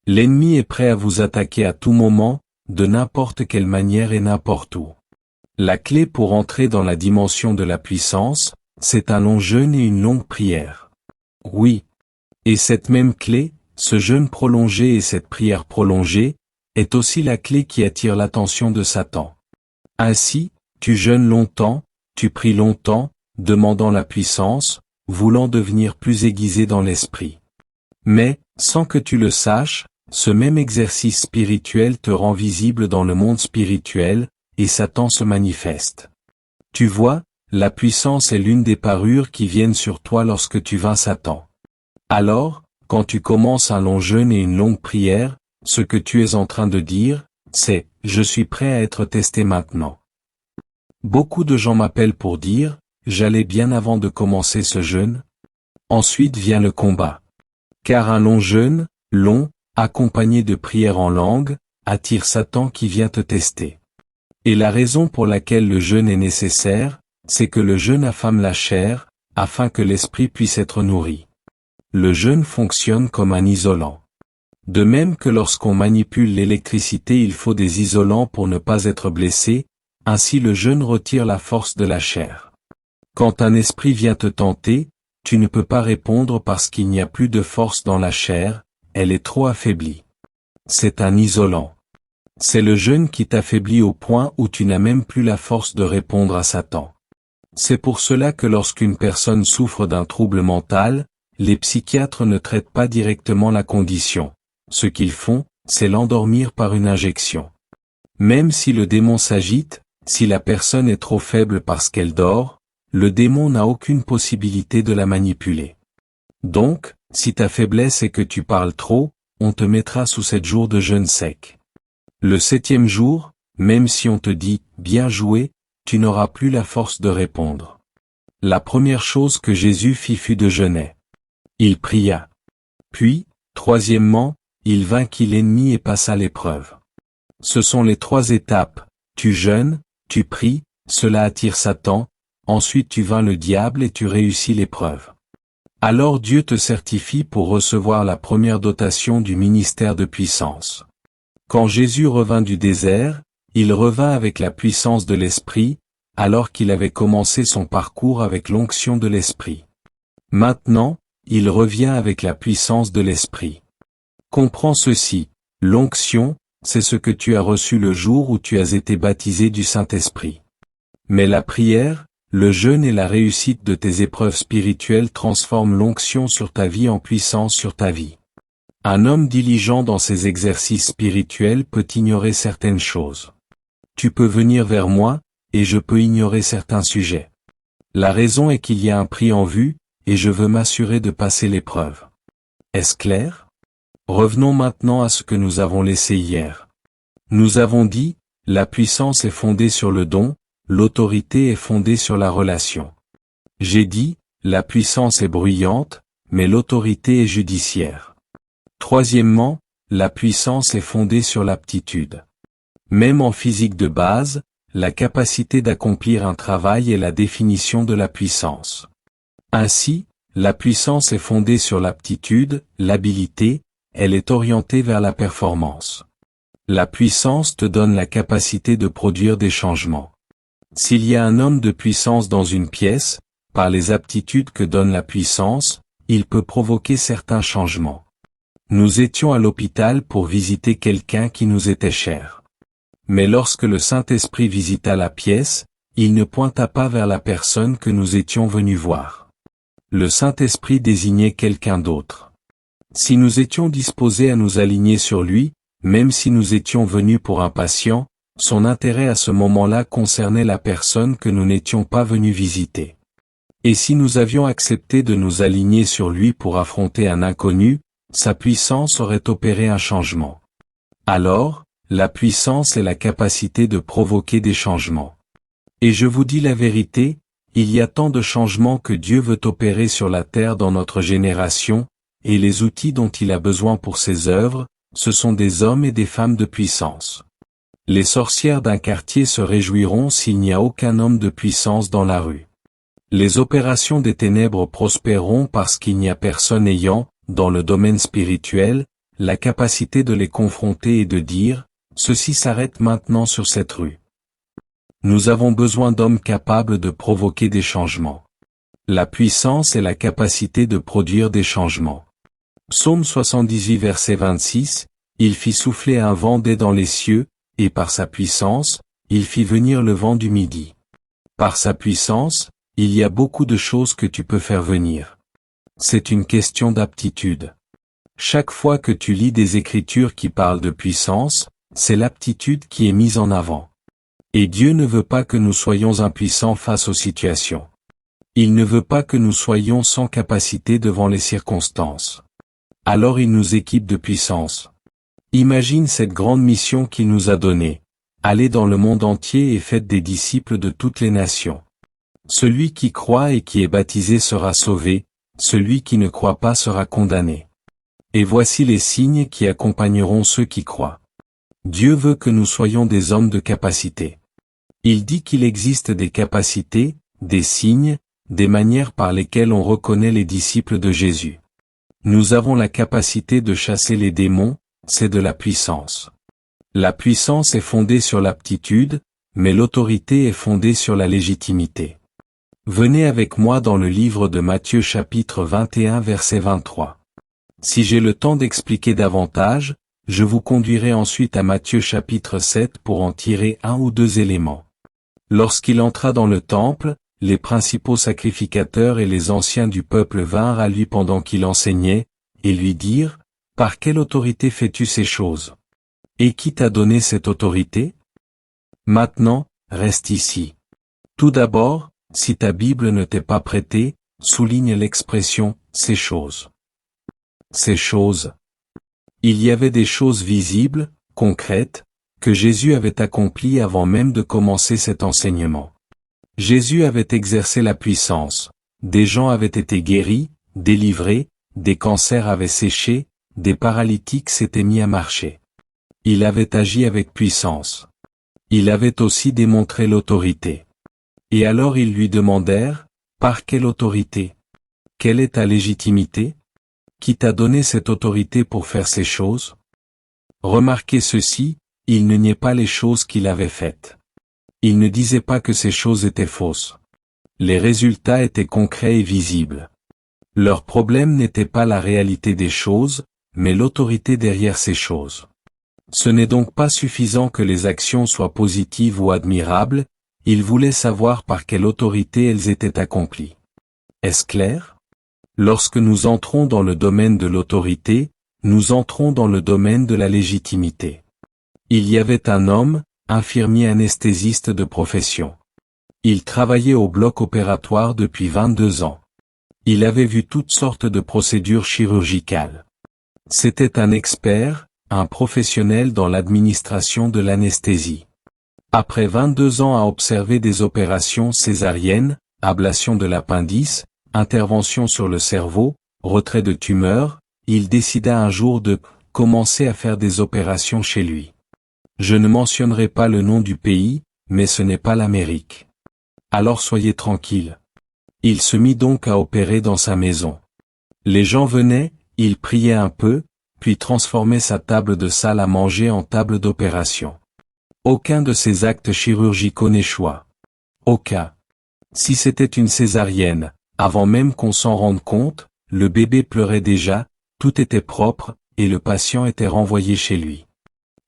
L'ennemi est prêt à vous attaquer à tout moment, de n'importe quelle manière et n'importe où. La clé pour entrer dans la dimension de la puissance, c'est un long jeûne et une longue prière. Oui. Et cette même clé, ce jeûne prolongé et cette prière prolongée, est aussi la clé qui attire l'attention de Satan. Ainsi, tu jeûnes longtemps, tu pries longtemps, demandant la puissance, voulant devenir plus aiguisé dans l'esprit. Mais, sans que tu le saches, ce même exercice spirituel te rend visible dans le monde spirituel, et Satan se manifeste. Tu vois, la puissance est l'une des parures qui viennent sur toi lorsque tu vaincs Satan. Alors, quand tu commences un long jeûne et une longue prière, ce que tu es en train de dire, c'est « Je suis prêt à être testé maintenant ». Beaucoup de gens m'appellent pour dire « J'allais bien avant de commencer ce jeûne ». Ensuite vient le combat. Car un long jeûne, long, accompagné de prières en langue, attire Satan qui vient te tester. Et la raison pour laquelle le jeûne est nécessaire, c'est que le jeûne affame la chair, afin que l'esprit puisse être nourri. Le jeûne fonctionne comme un isolant. De même que lorsqu'on manipule l'électricité il faut des isolants pour ne pas être blessé, ainsi le jeûne retire la force de la chair. Quand un esprit vient te tenter, tu ne peux pas répondre parce qu'il n'y a plus de force dans la chair, elle est trop affaiblie. C'est un isolant. C'est le jeûne qui t'affaiblit au point où tu n'as même plus la force de répondre à Satan. C'est pour cela que lorsqu'une personne souffre d'un trouble mental, les psychiatres ne traitent pas directement la condition. Ce qu'ils font, c'est l'endormir par une injection. Même si le démon s'agite, si la personne est trop faible parce qu'elle dort, le démon n'a aucune possibilité de la manipuler. Donc, si ta faiblesse est que tu parles trop, on te mettra sous 7 jours de jeûne sec. Le 7e jour, même si on te dit « bien joué », tu n'auras plus la force de répondre. La première chose que Jésus fit fut de jeûner. Il pria. Puis, troisièmement, il vainquit l'ennemi et passa l'épreuve. Ce sont les 3 étapes, tu jeûnes, tu pries, cela attire Satan, ensuite tu vaincs le diable et tu réussis l'épreuve. Alors Dieu te certifie pour recevoir la première dotation du ministère de puissance. Quand Jésus revint du désert, il revint avec la puissance de l'Esprit, alors qu'il avait commencé son parcours avec l'onction de l'Esprit. Maintenant, il revient avec la puissance de l'Esprit. Comprends ceci, l'onction, c'est ce que tu as reçu le jour où tu as été baptisé du Saint-Esprit. Mais la prière, le jeûne et la réussite de tes épreuves spirituelles transforment l'onction sur ta vie en puissance sur ta vie. Un homme diligent dans ses exercices spirituels peut ignorer certaines choses. Tu peux venir vers moi, et je peux ignorer certains sujets. La raison est qu'il y a un prix en vue, et je veux m'assurer de passer l'épreuve. Est-ce clair? Revenons maintenant à ce que nous avons laissé hier. Nous avons dit, la puissance est fondée sur le don, l'autorité est fondée sur la relation. J'ai dit, la puissance est bruyante, mais l'autorité est judiciaire. Troisièmement, la puissance est fondée sur l'aptitude. Même en physique de base, la capacité d'accomplir un travail est la définition de la puissance. Ainsi, la puissance est fondée sur l'aptitude, l'habilité, elle est orientée vers la performance. La puissance te donne la capacité de produire des changements. S'il y a un homme de puissance dans une pièce, par les aptitudes que donne la puissance, il peut provoquer certains changements. Nous étions à l'hôpital pour visiter quelqu'un qui nous était cher. Mais lorsque le Saint-Esprit visita la pièce, il ne pointa pas vers la personne que nous étions venus voir. Le Saint-Esprit désignait quelqu'un d'autre. Si nous étions disposés à nous aligner sur lui, même si nous étions venus pour un patient, son intérêt à ce moment-là concernait la personne que nous n'étions pas venus visiter. Et si nous avions accepté de nous aligner sur lui pour affronter un inconnu, sa puissance aurait opéré un changement. Alors, la puissance est la capacité de provoquer des changements. Et je vous dis la vérité, il y a tant de changements que Dieu veut opérer sur la terre dans notre génération, et les outils dont il a besoin pour ses œuvres, ce sont des hommes et des femmes de puissance. Les sorcières d'un quartier se réjouiront s'il n'y a aucun homme de puissance dans la rue. Les opérations des ténèbres prospéreront parce qu'il n'y a personne ayant, dans le domaine spirituel, la capacité de les confronter et de dire, ceci s'arrête maintenant sur cette rue. Nous avons besoin d'hommes capables de provoquer des changements. La puissance est la capacité de produire des changements. Psaume 78 verset 26, il fit souffler un vent dès dans les cieux, et par sa puissance, il fit venir le vent du midi. Par sa puissance, il y a beaucoup de choses que tu peux faire venir. C'est une question d'aptitude. Chaque fois que tu lis des écritures qui parlent de puissance, c'est l'aptitude qui est mise en avant. Et Dieu ne veut pas que nous soyons impuissants face aux situations. Il ne veut pas que nous soyons sans capacité devant les circonstances. Alors il nous équipe de puissance. Imagine cette grande mission qu'il nous a donnée. Allez dans le monde entier et faites des disciples de toutes les nations. Celui qui croit et qui est baptisé sera sauvé, celui qui ne croit pas sera condamné. Et voici les signes qui accompagneront ceux qui croient. Dieu veut que nous soyons des hommes de capacité. Il dit qu'il existe des capacités, des signes, des manières par lesquelles on reconnaît les disciples de Jésus. Nous avons la capacité de chasser les démons, c'est de la puissance. La puissance est fondée sur l'aptitude, mais l'autorité est fondée sur la légitimité. Venez avec moi dans le livre de Matthieu chapitre 21 verset 23. Si j'ai le temps d'expliquer davantage, je vous conduirai ensuite à Matthieu chapitre 7 pour en tirer un ou deux éléments. Lorsqu'il entra dans le temple, les principaux sacrificateurs et les anciens du peuple vinrent à lui pendant qu'il enseignait, et lui dirent, « Par quelle autorité fais-tu ces choses ? Et qui t'a donné cette autorité ? Maintenant, reste ici. » Tout d'abord, si ta Bible ne t'est pas prêtée, souligne l'expression « ces choses ». Ces choses. Il y avait des choses visibles, concrètes, que Jésus avait accomplies avant même de commencer cet enseignement. Jésus avait exercé la puissance, des gens avaient été guéris, délivrés, des cancers avaient séché, des paralytiques s'étaient mis à marcher. Il avait agi avec puissance. Il avait aussi démontré l'autorité. Et alors ils lui demandèrent, « Par quelle autorité ? Quelle est ta légitimité ? Qui t'a donné cette autorité pour faire ces choses ? » Remarquez ceci, il ne niait pas les choses qu'il avait faites. Il ne disait pas que ces choses étaient fausses. Les résultats étaient concrets et visibles. Leur problème n'était pas la réalité des choses, mais l'autorité derrière ces choses. Ce n'est donc pas suffisant que les actions soient positives ou admirables, il voulait savoir par quelle autorité elles étaient accomplies. Est-ce clair ? Lorsque nous entrons dans le domaine de l'autorité, nous entrons dans le domaine de la légitimité. Il y avait un homme, infirmier anesthésiste de profession. Il travaillait au bloc opératoire depuis 22 ans. Il avait vu toutes sortes de procédures chirurgicales. C'était un expert, un professionnel dans l'administration de l'anesthésie. Après 22 ans à observer des opérations césariennes, ablation de l'appendice, intervention sur le cerveau, retrait de tumeurs, il décida un jour de commencer à faire des opérations chez lui. Je ne mentionnerai pas le nom du pays, mais ce n'est pas l'Amérique. Alors soyez tranquille. Il se mit donc à opérer dans sa maison. Les gens venaient, il priait un peu, puis transformait sa table de salle à manger en table d'opération. Aucun de ces actes chirurgicaux n'échoua. Aucun. Si c'était une césarienne, avant même qu'on s'en rende compte, le bébé pleurait déjà, tout était propre, et le patient était renvoyé chez lui.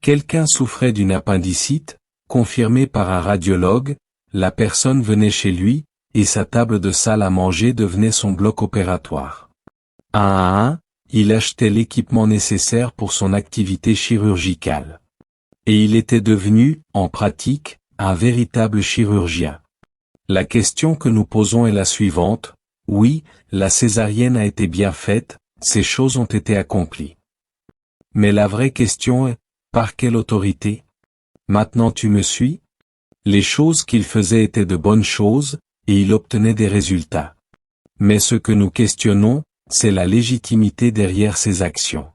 Quelqu'un souffrait d'une appendicite, confirmé par un radiologue, la personne venait chez lui, et sa table de salle à manger devenait son bloc opératoire. Un à un, il achetait l'équipement nécessaire pour son activité chirurgicale. Et il était devenu, en pratique, un véritable chirurgien. La question que nous posons est la suivante, oui, la césarienne a été bien faite, ces choses ont été accomplies. Mais la vraie question est, par quelle autorité ? Maintenant tu me suis ? Les choses qu'il faisait étaient de bonnes choses, et il obtenait des résultats. Mais ce que nous questionnons, c'est la légitimité derrière ces actions.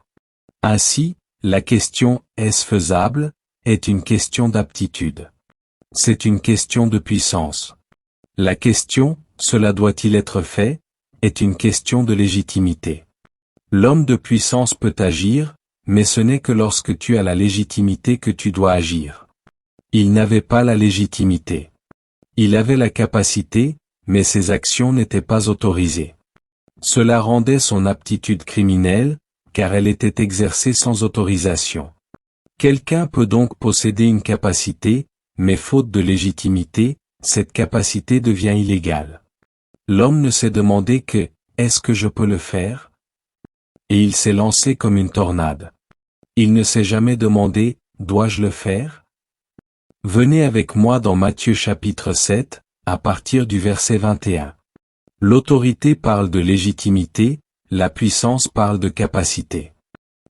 Ainsi, la question « est-ce faisable ?» est une question d'aptitude. C'est une question de puissance. La question « cela doit-il être fait ?» est une question de légitimité. L'homme de puissance peut agir, mais ce n'est que lorsque tu as la légitimité que tu dois agir. Il n'avait pas la légitimité. Il avait la capacité, mais ses actions n'étaient pas autorisées. Cela rendait son aptitude criminelle, car elle était exercée sans autorisation. Quelqu'un peut donc posséder une capacité, mais faute de légitimité, cette capacité devient illégale. L'homme ne s'est demandé que « Est-ce que je peux le faire ?» Et il s'est lancé comme une tornade. Il ne s'est jamais demandé « Dois-je le faire ?» Venez avec moi dans Matthieu chapitre 7, à partir du verset 21. L'autorité parle de légitimité, la puissance parle de capacité.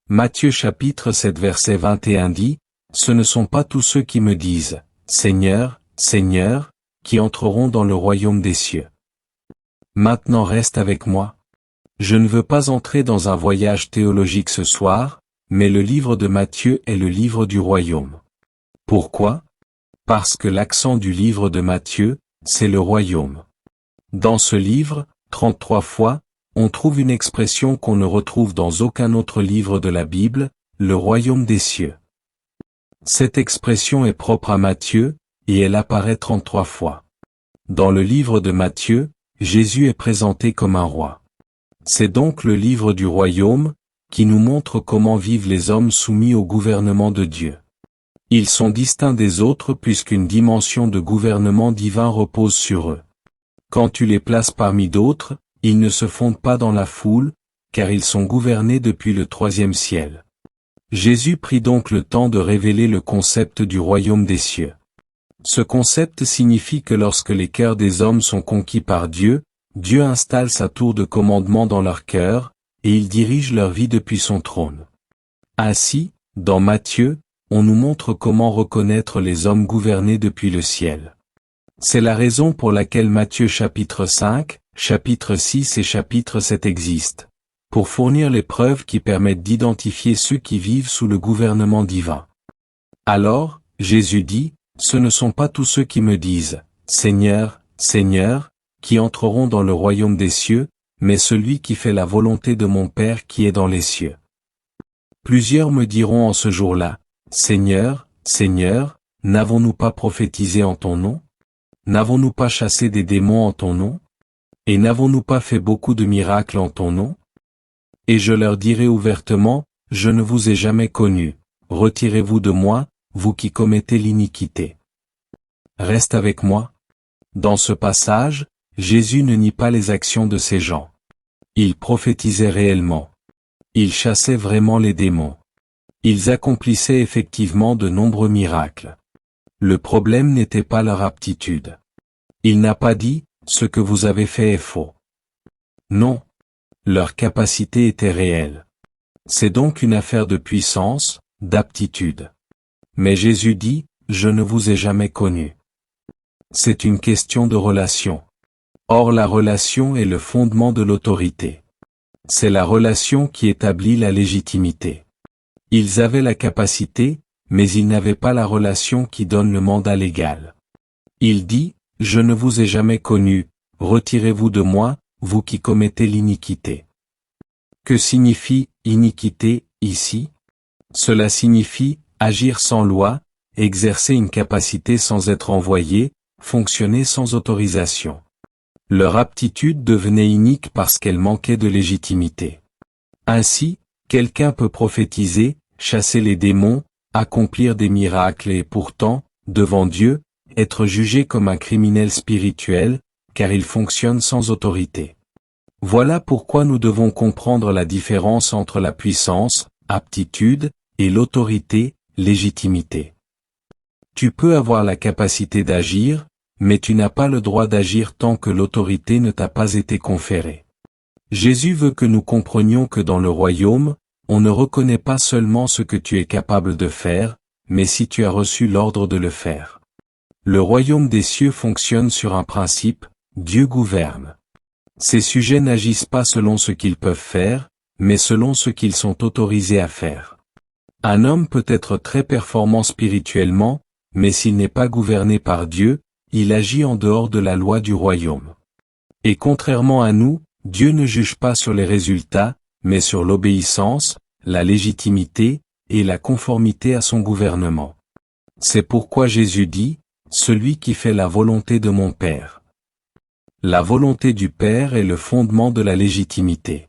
Matthieu chapitre 7 verset 21 dit, « Ce ne sont pas tous ceux qui me disent, Seigneur, Seigneur, qui entreront dans le royaume des cieux. » Maintenant reste avec moi. Je ne veux pas entrer dans un voyage théologique ce soir, mais le livre de Matthieu est le livre du royaume. Pourquoi ? Parce que l'accent du livre de Matthieu, c'est le royaume. Dans ce livre, 33 fois, on trouve une expression qu'on ne retrouve dans aucun autre livre de la Bible, le royaume des cieux. Cette expression est propre à Matthieu, et elle apparaît 33 fois. Dans le livre de Matthieu, Jésus est présenté comme un roi. C'est donc le livre du royaume, qui nous montre comment vivent les hommes soumis au gouvernement de Dieu. Ils sont distincts des autres puisqu'une dimension de gouvernement divin repose sur eux. Quand tu les places parmi d'autres, ils ne se fondent pas dans la foule, car ils sont gouvernés depuis le 3e ciel. Jésus prit donc le temps de révéler le concept du royaume des cieux. Ce concept signifie que lorsque les cœurs des hommes sont conquis par Dieu, Dieu installe sa tour de commandement dans leur cœur, et il dirige leur vie depuis son trône. Ainsi, dans Matthieu, on nous montre comment reconnaître les hommes gouvernés depuis le ciel. C'est la raison pour laquelle Matthieu chapitre 5, chapitre 6 et chapitre 7 existent, pour fournir les preuves qui permettent d'identifier ceux qui vivent sous le gouvernement divin. Alors, Jésus dit, « Ce ne sont pas tous ceux qui me disent, Seigneur, Seigneur, qui entreront dans le royaume des cieux, mais celui qui fait la volonté de mon Père qui est dans les cieux. » Plusieurs me diront en ce jour-là, « Seigneur, Seigneur, n'avons-nous pas prophétisé en ton nom? N'avons-nous pas chassé des démons en ton nom? Et n'avons-nous pas fait beaucoup de miracles en ton nom? » Et je leur dirai ouvertement, « Je ne vous ai jamais connus, retirez-vous de moi, vous qui commettez l'iniquité. » Reste avec moi. Dans ce passage, Jésus ne nie pas les actions de ces gens. Ils prophétisaient réellement. Ils chassaient vraiment les démons. Ils accomplissaient effectivement de nombreux miracles. Le problème n'était pas leur aptitude. Il n'a pas dit, « Ce que vous avez fait est faux. » Non. Leur capacité était réelle. C'est donc une affaire de puissance, d'aptitude. Mais Jésus dit, « Je ne vous ai jamais connu. » C'est une question de relation. Or la relation est le fondement de l'autorité. C'est la relation qui établit la légitimité. Ils avaient la capacité, mais ils n'avaient pas la relation qui donne le mandat légal. Il dit, « Je ne vous ai jamais connu, retirez-vous de moi, vous qui commettez l'iniquité. » Que signifie « iniquité » ici? Cela signifie « agir sans loi, exercer une capacité sans être envoyé, fonctionner sans autorisation. » Leur aptitude devenait inique parce qu'elle manquait de légitimité. Ainsi, quelqu'un peut prophétiser, chasser les démons, accomplir des miracles et pourtant, devant Dieu, être jugé comme un criminel spirituel, car il fonctionne sans autorité. Voilà pourquoi nous devons comprendre la différence entre la puissance, aptitude, et l'autorité, légitimité. Tu peux avoir la capacité d'agir, mais tu n'as pas le droit d'agir tant que l'autorité ne t'a pas été conférée. Jésus veut que nous comprenions que dans le royaume, on ne reconnaît pas seulement ce que tu es capable de faire, mais si tu as reçu l'ordre de le faire. Le royaume des cieux fonctionne sur un principe, Dieu gouverne. Ces sujets n'agissent pas selon ce qu'ils peuvent faire, mais selon ce qu'ils sont autorisés à faire. Un homme peut être très performant spirituellement, mais s'il n'est pas gouverné par Dieu, il agit en dehors de la loi du royaume. Et contrairement à nous, Dieu ne juge pas sur les résultats, mais sur l'obéissance, la légitimité, et la conformité à son gouvernement. C'est pourquoi Jésus dit, « Celui qui fait la volonté de mon Père ». La volonté du Père est le fondement de la légitimité.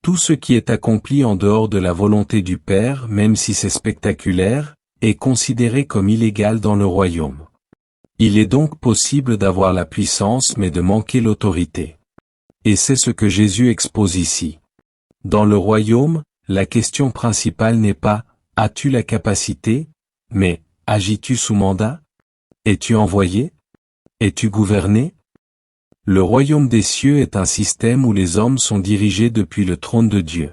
Tout ce qui est accompli en dehors de la volonté du Père, même si c'est spectaculaire, est considéré comme illégal dans le royaume. Il est donc possible d'avoir la puissance mais de manquer l'autorité. Et c'est ce que Jésus expose ici. Dans le royaume, la question principale n'est pas « As-tu la capacité ?», mais « Agis-tu sous mandat ? Es-tu envoyé ? Es-tu gouverné ?» Le royaume des cieux est un système où les hommes sont dirigés depuis le trône de Dieu.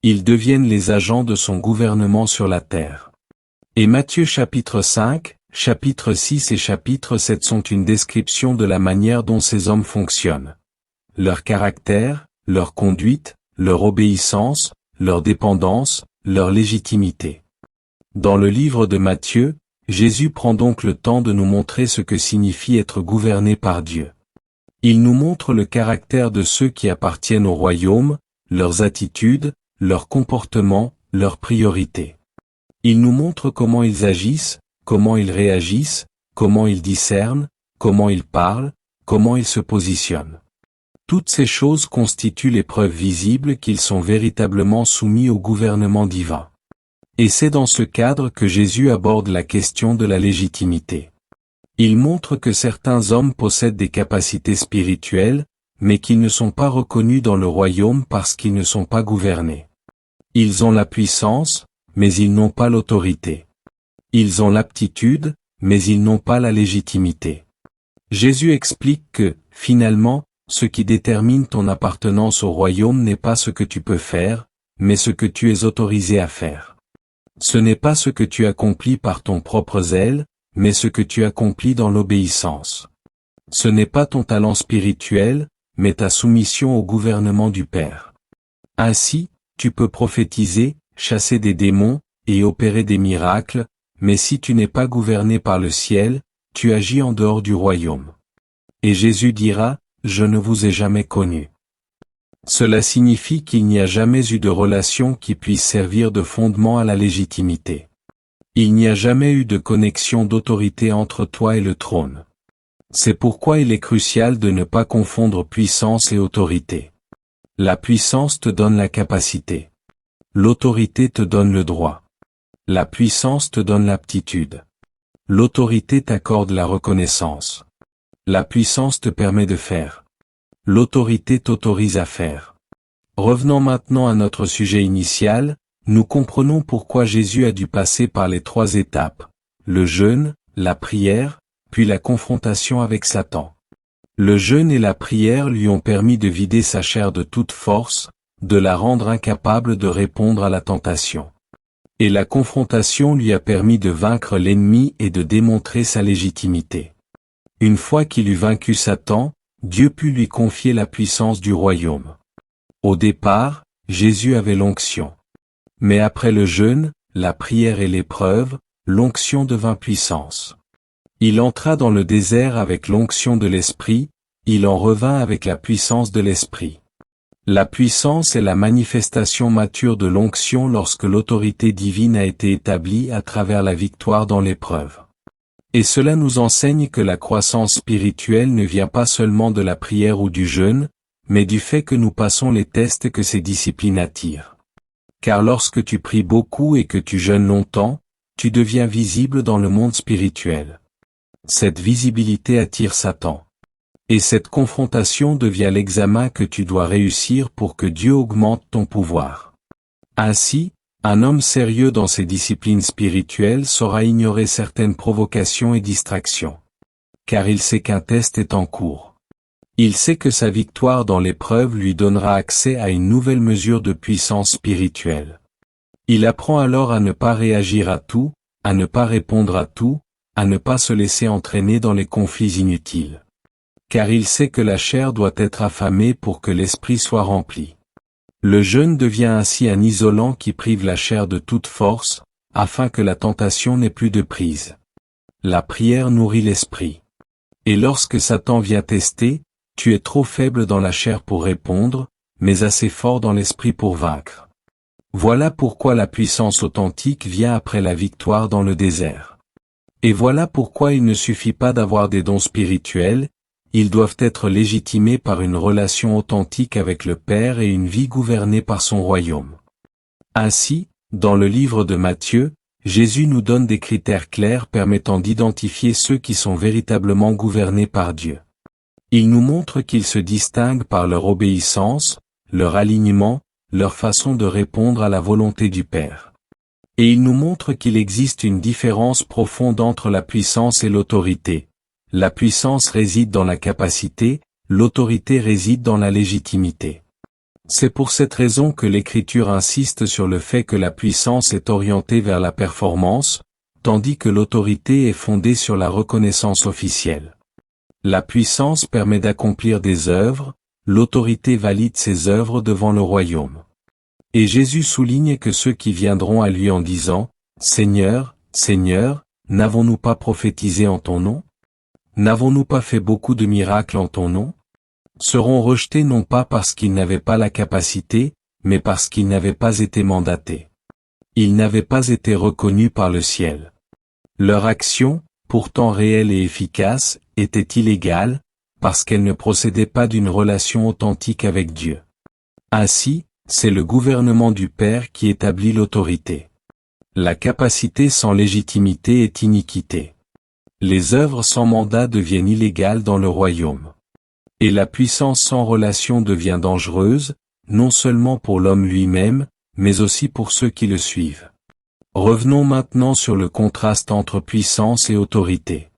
Ils deviennent les agents de son gouvernement sur la terre. Et Matthieu chapitre 5, chapitre 6 et chapitre 7 sont une description de la manière dont ces hommes fonctionnent. Leur caractère, leur conduite, leur obéissance, leur dépendance, leur légitimité. Dans le livre de Matthieu, Jésus prend donc le temps de nous montrer ce que signifie être gouverné par Dieu. Il nous montre le caractère de ceux qui appartiennent au royaume, leurs attitudes, leurs comportements, leurs priorités. Il nous montre comment ils agissent, comment ils réagissent, comment ils discernent, comment ils parlent, comment ils se positionnent. Toutes ces choses constituent les preuves visibles qu'ils sont véritablement soumis au gouvernement divin. Et c'est dans ce cadre que Jésus aborde la question de la légitimité. Il montre que certains hommes possèdent des capacités spirituelles, mais qu'ils ne sont pas reconnus dans le royaume parce qu'ils ne sont pas gouvernés. Ils ont la puissance, mais ils n'ont pas l'autorité. Ils ont l'aptitude, mais ils n'ont pas la légitimité. Jésus explique que, finalement, ce qui détermine ton appartenance au royaume n'est pas ce que tu peux faire, mais ce que tu es autorisé à faire. Ce n'est pas ce que tu accomplis par ton propre zèle, mais ce que tu accomplis dans l'obéissance. Ce n'est pas ton talent spirituel, mais ta soumission au gouvernement du Père. Ainsi, tu peux prophétiser, chasser des démons, et opérer des miracles, mais si tu n'es pas gouverné par le ciel, tu agis en dehors du royaume. Et Jésus dira, « Je ne vous ai jamais connu ». Cela signifie qu'il n'y a jamais eu de relation qui puisse servir de fondement à la légitimité. Il n'y a jamais eu de connexion d'autorité entre toi et le trône. C'est pourquoi il est crucial de ne pas confondre puissance et autorité. La puissance te donne la capacité. L'autorité te donne le droit. La puissance te donne l'aptitude. L'autorité t'accorde la reconnaissance. La puissance te permet de faire. L'autorité t'autorise à faire. Revenons maintenant à notre sujet initial, nous comprenons pourquoi Jésus a dû passer par les 3 étapes, le jeûne, la prière, puis la confrontation avec Satan. Le jeûne et la prière lui ont permis de vider sa chair de toute force, de la rendre incapable de répondre à la tentation. Et la confrontation lui a permis de vaincre l'ennemi et de démontrer sa légitimité. Une fois qu'il eut vaincu Satan, Dieu put lui confier la puissance du royaume. Au départ, Jésus avait l'onction. Mais après le jeûne, la prière et l'épreuve, l'onction devint puissance. Il entra dans le désert avec l'onction de l'Esprit, il en revint avec la puissance de l'Esprit. La puissance est la manifestation mature de l'onction lorsque l'autorité divine a été établie à travers la victoire dans l'épreuve. Et cela nous enseigne que la croissance spirituelle ne vient pas seulement de la prière ou du jeûne, mais du fait que nous passons les tests que ces disciplines attirent. Car lorsque tu pries beaucoup et que tu jeûnes longtemps, tu deviens visible dans le monde spirituel. Cette visibilité attire Satan. Et cette confrontation devient l'examen que tu dois réussir pour que Dieu augmente ton pouvoir. Ainsi, un homme sérieux dans ses disciplines spirituelles saura ignorer certaines provocations et distractions. Car il sait qu'un test est en cours. Il sait que sa victoire dans l'épreuve lui donnera accès à une nouvelle mesure de puissance spirituelle. Il apprend alors à ne pas réagir à tout, à ne pas répondre à tout, à ne pas se laisser entraîner dans les conflits inutiles. Car il sait que la chair doit être affamée pour que l'esprit soit rempli. Le jeûne devient ainsi un isolant qui prive la chair de toute force, afin que la tentation n'ait plus de prise. La prière nourrit l'esprit. Et lorsque Satan vient tester, tu es trop faible dans la chair pour répondre, mais assez fort dans l'esprit pour vaincre. Voilà pourquoi la puissance authentique vient après la victoire dans le désert. Et voilà pourquoi il ne suffit pas d'avoir des dons spirituels, ils doivent être légitimés par une relation authentique avec le Père et une vie gouvernée par son royaume. Ainsi, dans le livre de Matthieu, Jésus nous donne des critères clairs permettant d'identifier ceux qui sont véritablement gouvernés par Dieu. Il nous montre qu'ils se distinguent par leur obéissance, leur alignement, leur façon de répondre à la volonté du Père. Et il nous montre qu'il existe une différence profonde entre la puissance et l'autorité. La puissance réside dans la capacité, l'autorité réside dans la légitimité. C'est pour cette raison que l'Écriture insiste sur le fait que la puissance est orientée vers la performance, tandis que l'autorité est fondée sur la reconnaissance officielle. La puissance permet d'accomplir des œuvres, l'autorité valide ces œuvres devant le royaume. Et Jésus souligne que ceux qui viendront à lui en disant « Seigneur, Seigneur, n'avons-nous pas prophétisé en ton nom? N'avons-nous pas fait beaucoup de miracles en ton nom ?» seront rejetés non pas parce qu'ils n'avaient pas la capacité, mais parce qu'ils n'avaient pas été mandatés. Ils n'avaient pas été reconnus par le ciel. Leur action, pourtant réelle et efficace, était illégale, parce qu'elle ne procédait pas d'une relation authentique avec Dieu. Ainsi, c'est le gouvernement du Père qui établit l'autorité. La capacité sans légitimité est iniquité. Les œuvres sans mandat deviennent illégales dans le royaume. Et la puissance sans relation devient dangereuse, non seulement pour l'homme lui-même, mais aussi pour ceux qui le suivent. Revenons maintenant sur le contraste entre puissance et autorité.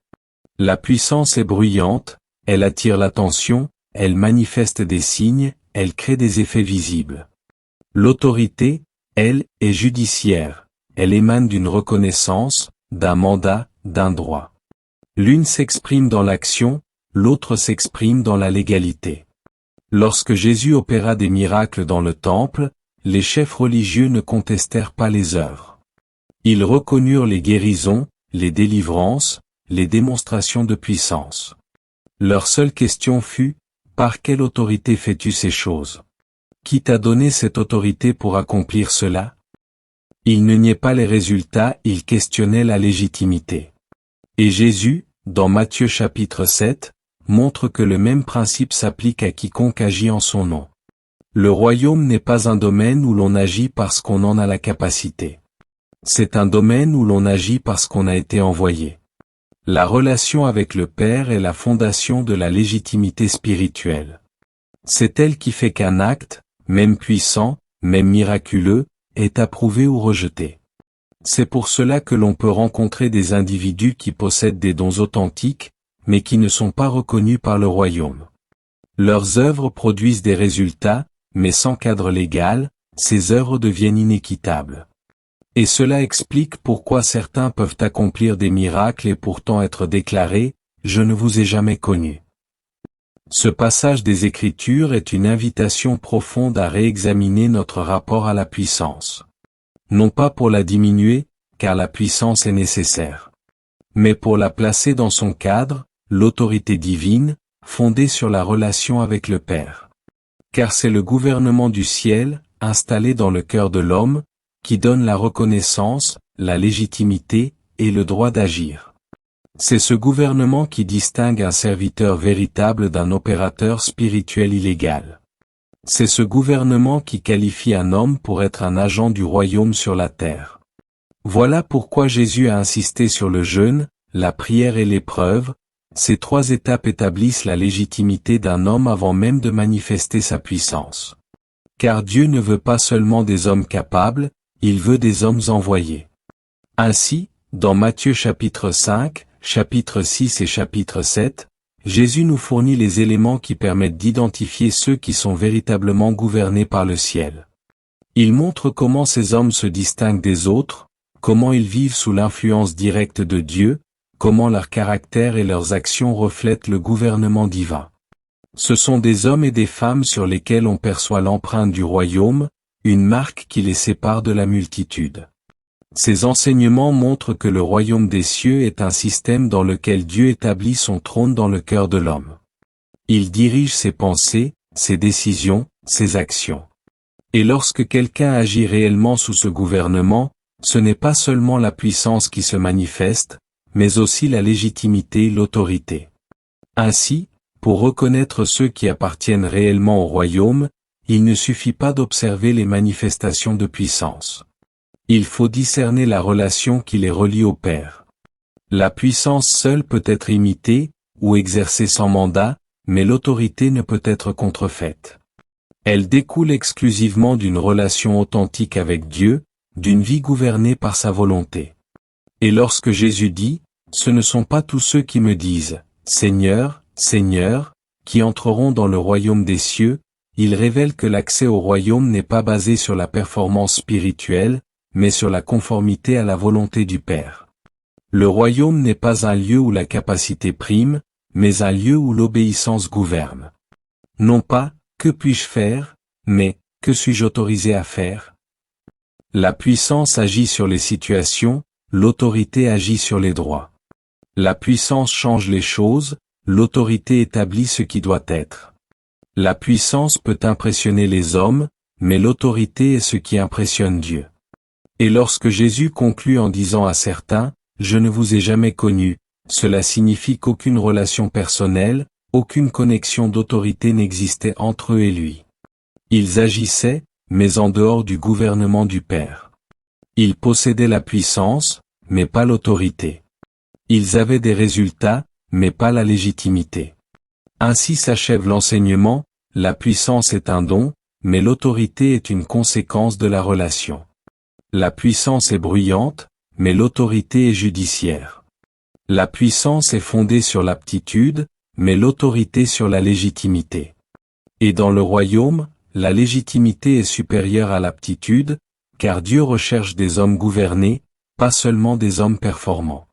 La puissance est bruyante, elle attire l'attention, elle manifeste des signes, elle crée des effets visibles. L'autorité, elle, est judiciaire, elle émane d'une reconnaissance, d'un mandat, d'un droit. L'une s'exprime dans l'action, l'autre s'exprime dans la légalité. Lorsque Jésus opéra des miracles dans le temple, les chefs religieux ne contestèrent pas les œuvres. Ils reconnurent les guérisons, les délivrances, les démonstrations de puissance. Leur seule question fut, par quelle autorité fais-tu ces choses? Qui t'a donné cette autorité pour accomplir cela? Ils ne niaient pas les résultats, ils questionnaient la légitimité. Et Jésus, dans Matthieu chapitre 7, montre que le même principe s'applique à quiconque agit en son nom. Le royaume n'est pas un domaine où l'on agit parce qu'on en a la capacité. C'est un domaine où l'on agit parce qu'on a été envoyé. La relation avec le Père est la fondation de la légitimité spirituelle. C'est elle qui fait qu'un acte, même puissant, même miraculeux, est approuvé ou rejeté. C'est pour cela que l'on peut rencontrer des individus qui possèdent des dons authentiques, mais qui ne sont pas reconnus par le royaume. Leurs œuvres produisent des résultats, mais sans cadre légal, ces œuvres deviennent inéquitables. Et cela explique pourquoi certains peuvent accomplir des miracles et pourtant être déclarés « Je ne vous ai jamais connu ». Ce passage des Écritures est une invitation profonde à réexaminer notre rapport à la puissance. Non pas pour la diminuer, car la puissance est nécessaire, mais pour la placer dans son cadre, l'autorité divine, fondée sur la relation avec le Père. Car c'est le gouvernement du ciel, installé dans le cœur de l'homme, qui donne la reconnaissance, la légitimité, et le droit d'agir. C'est ce gouvernement qui distingue un serviteur véritable d'un opérateur spirituel illégal. C'est ce gouvernement qui qualifie un homme pour être un agent du royaume sur la terre. Voilà pourquoi Jésus a insisté sur le jeûne, la prière et l'épreuve. Ces trois étapes établissent la légitimité d'un homme avant même de manifester sa puissance. Car Dieu ne veut pas seulement des hommes capables, il veut des hommes envoyés. Ainsi, dans Matthieu chapitre 5, chapitre 6 et chapitre 7, Jésus nous fournit les éléments qui permettent d'identifier ceux qui sont véritablement gouvernés par le ciel. Il montre comment ces hommes se distinguent des autres, comment ils vivent sous l'influence directe de Dieu, comment leur caractère et leurs actions reflètent le gouvernement divin. Ce sont des hommes et des femmes sur lesquels on perçoit l'empreinte du royaume, une marque qui les sépare de la multitude. Ces enseignements montrent que le royaume des cieux est un système dans lequel Dieu établit son trône dans le cœur de l'homme. Il dirige ses pensées, ses décisions, ses actions. Et lorsque quelqu'un agit réellement sous ce gouvernement, ce n'est pas seulement la puissance qui se manifeste, mais aussi la légitimité et l'autorité. Ainsi, pour reconnaître ceux qui appartiennent réellement au royaume, il ne suffit pas d'observer les manifestations de puissance. Il faut discerner la relation qui les relie au Père. La puissance seule peut être imitée, ou exercée sans mandat, mais l'autorité ne peut être contrefaite. Elle découle exclusivement d'une relation authentique avec Dieu, d'une vie gouvernée par sa volonté. Et lorsque Jésus dit, « Ce ne sont pas tous ceux qui me disent, Seigneur, Seigneur, qui entreront dans le royaume des cieux », il révèle que l'accès au royaume n'est pas basé sur la performance spirituelle, mais sur la conformité à la volonté du Père. Le royaume n'est pas un lieu où la capacité prime, mais un lieu où l'obéissance gouverne. Non pas, que puis-je faire, mais, que suis-je autorisé à faire? La puissance agit sur les situations, l'autorité agit sur les droits. La puissance change les choses, l'autorité établit ce qui doit être. La puissance peut impressionner les hommes, mais l'autorité est ce qui impressionne Dieu. Et lorsque Jésus conclut en disant à certains, « Je ne vous ai jamais connus », cela signifie qu'aucune relation personnelle, aucune connexion d'autorité n'existait entre eux et lui. Ils agissaient, mais en dehors du gouvernement du Père. Ils possédaient la puissance, mais pas l'autorité. Ils avaient des résultats, mais pas la légitimité. Ainsi s'achève l'enseignement, la puissance est un don, mais l'autorité est une conséquence de la relation. La puissance est bruyante, mais l'autorité est judiciaire. La puissance est fondée sur l'aptitude, mais l'autorité sur la légitimité. Et dans le royaume, la légitimité est supérieure à l'aptitude, car Dieu recherche des hommes gouvernés, pas seulement des hommes performants.